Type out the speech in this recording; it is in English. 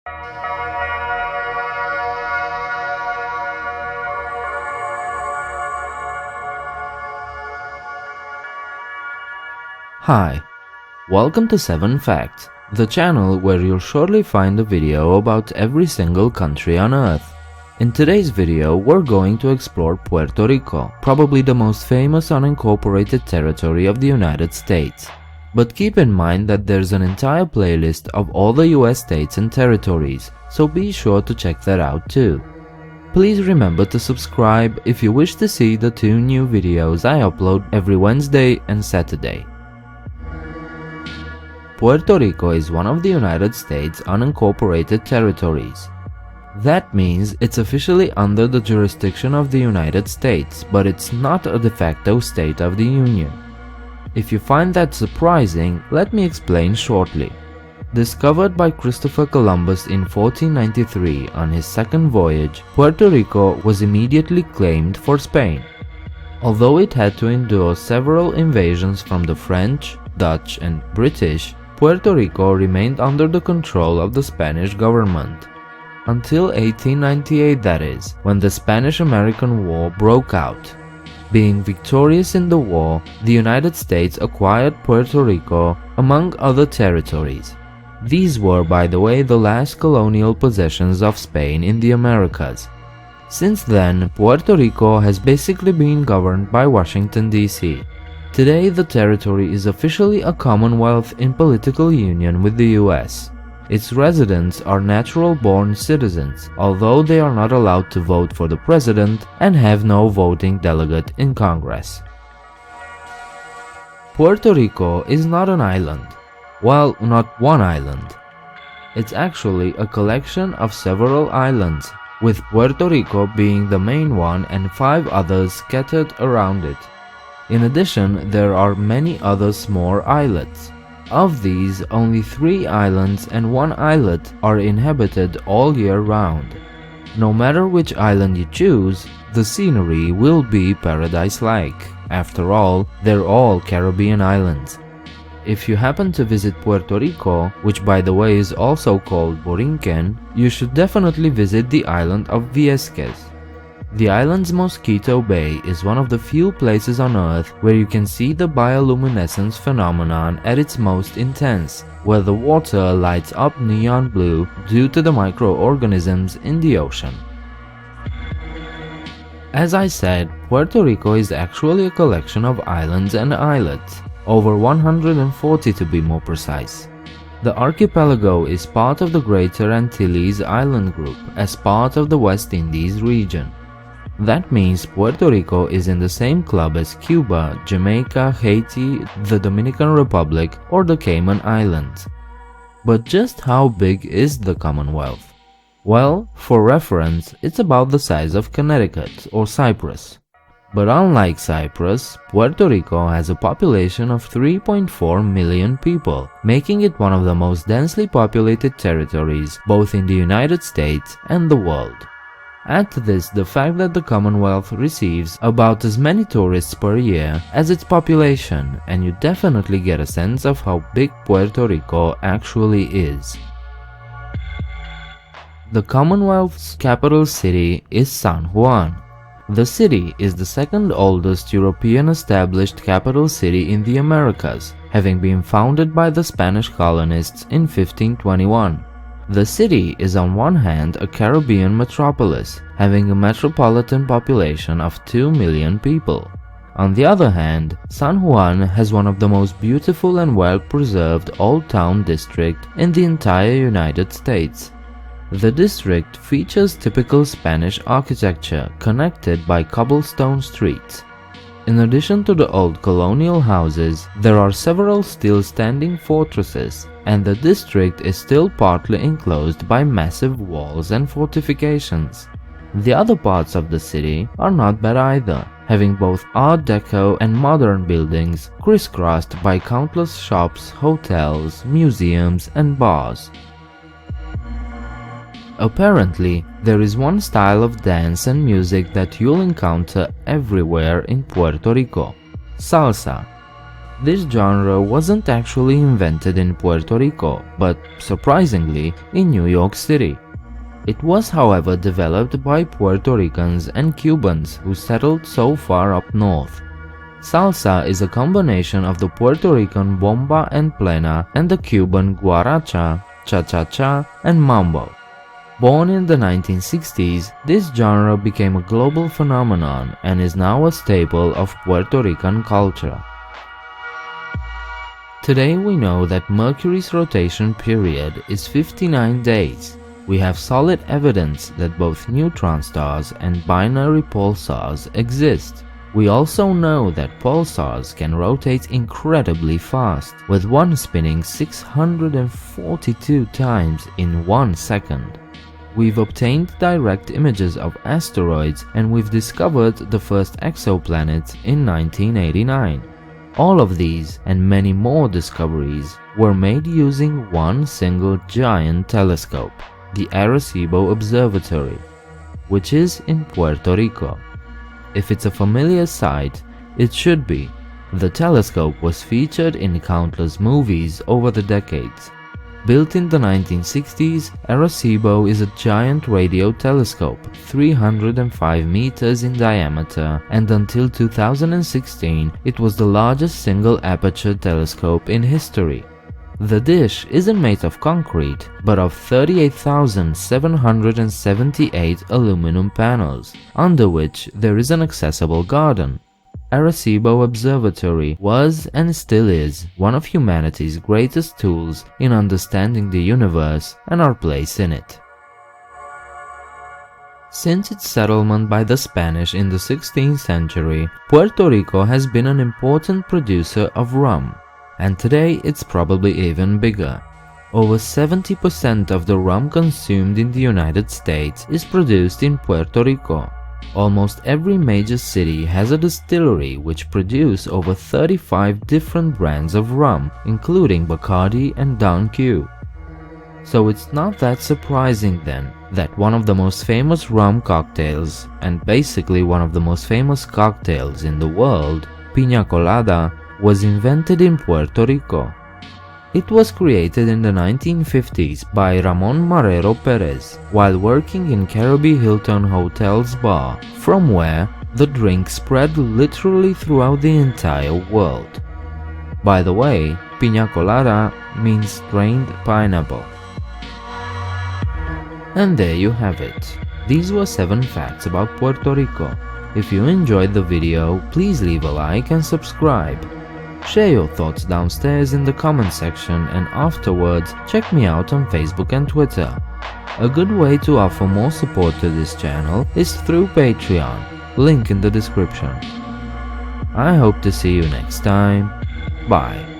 Hi, welcome to 7 Facts, the channel where you'll surely find a video about every single country on Earth. In today's video, we're going to explore Puerto Rico, probably the most famous unincorporated territory of the United States. But keep in mind that there's an entire playlist of all the US states and territories, so be sure to check that out too. Please remember to subscribe if you wish to see the 2 new videos I upload every Wednesday and Saturday. Puerto Rico is one of the United States' unincorporated territories. That means it's officially under the jurisdiction of the United States, but it's not a de facto state of the Union. If you find that surprising, let me explain shortly. Discovered by Christopher Columbus in 1493 on his second voyage, Puerto Rico was immediately claimed for Spain. Although it had to endure several invasions from the French, Dutch, and British, Puerto Rico remained under the control of the Spanish government. Until 1898, that is, when the Spanish-American War broke out. Being victorious in the war, the United States acquired Puerto Rico, among other territories. These were, by the way, the last colonial possessions of Spain in the Americas. Since then, Puerto Rico has basically been governed by Washington, D.C. Today, the territory is officially a Commonwealth in political union with the US. Its residents are natural-born citizens, although they are not allowed to vote for the president and have no voting delegate in Congress. Puerto Rico is not an island. Well, not one island. It's actually a collection of several islands, with Puerto Rico being the main one and 5 others scattered around it. In addition, there are many other small islets. Of these, only 3 islands and 1 islet are inhabited all year round. No matter which island you choose, the scenery will be paradise-like. After all, they're all Caribbean islands. If you happen to visit Puerto Rico, which by the way is also called Borinquen, you should definitely visit the island of Viesques. The island's Mosquito Bay is one of the few places on Earth where you can see the bioluminescence phenomenon at its most intense, where the water lights up neon blue due to the microorganisms in the ocean. As I said, Puerto Rico is actually a collection of islands and islets, over 140 to be more precise. The archipelago is part of the Greater Antilles Island Group as part of the West Indies region. That means Puerto Rico is in the same club as Cuba, Jamaica, Haiti, the Dominican Republic, or the Cayman Islands. But just how big is the Commonwealth? Well, for reference, it's about the size of Connecticut or Cyprus. But unlike Cyprus, Puerto Rico has a population of 3.4 million people, making it one of the most densely populated territories both in the United States and the world. Add to this the fact that the Commonwealth receives about as many tourists per year as its population, and you definitely get a sense of how big Puerto Rico actually is. The Commonwealth's capital city is San Juan. The city is the second oldest European established capital city in the Americas, having been founded by the Spanish colonists in 1521. The city is on one hand a Caribbean metropolis, having a metropolitan population of 2 million people. On the other hand, San Juan has one of the most beautiful and well-preserved old town districts in the entire United States. The district features typical Spanish architecture connected by cobblestone streets. In addition to the old colonial houses, there are several still standing fortresses, and the district is still partly enclosed by massive walls and fortifications. The other parts of the city are not bad either, having both Art Deco and modern buildings crisscrossed by countless shops, hotels, museums, and bars. Apparently, there is one style of dance and music that you'll encounter everywhere in Puerto Rico: salsa. This genre wasn't actually invented in Puerto Rico, but surprisingly, in New York City. It was, however, developed by Puerto Ricans and Cubans who settled so far up north. Salsa is a combination of the Puerto Rican bomba and plena and the Cuban guaracha, cha-cha-cha, and mambo. Born in the 1960s, this genre became a global phenomenon and is now a staple of Puerto Rican culture. Today we know that Mercury's rotation period is 59 days. We have solid evidence that both neutron stars and binary pulsars exist. We also know that pulsars can rotate incredibly fast, with one spinning 642 times in 1 second. We've obtained direct images of asteroids and we've discovered the first exoplanet in 1989. All of these and many more discoveries were made using one single giant telescope, the Arecibo Observatory, which is in Puerto Rico. If it's a familiar sight, it should be. The telescope was featured in countless movies over the decades. Built in the 1960s, Arecibo is a giant radio telescope, 305 meters in diameter, and until 2016, it was the largest single aperture telescope in history. The dish isn't made of concrete, but of 38,778 aluminum panels, under which there is an accessible garden. Arecibo Observatory was and still is one of humanity's greatest tools in understanding the universe and our place in it. Since its settlement by the Spanish in the 16th century, Puerto Rico has been an important producer of rum, and today it's probably even bigger. Over 70% of the rum consumed in the United States is produced in Puerto Rico. Almost every major city has a distillery which produce over 35 different brands of rum, including Bacardi and Don Q. So it's not that surprising then that one of the most famous rum cocktails, and basically one of the most famous cocktails in the world, piña colada, was invented in Puerto Rico. It was created in the 1950s by Ramon Marrero Perez while working in Caribbean Hilton Hotel's bar, from where the drink spread literally throughout the entire world. By the way, piña colada means strained pineapple. And there you have it. These were 7 facts about Puerto Rico. If you enjoyed the video, please leave a like and subscribe. Share your thoughts downstairs in the comment section, and afterwards check me out on Facebook and Twitter. A good way to offer more support to this channel is through Patreon, link in the description. I hope to see you next time. Bye.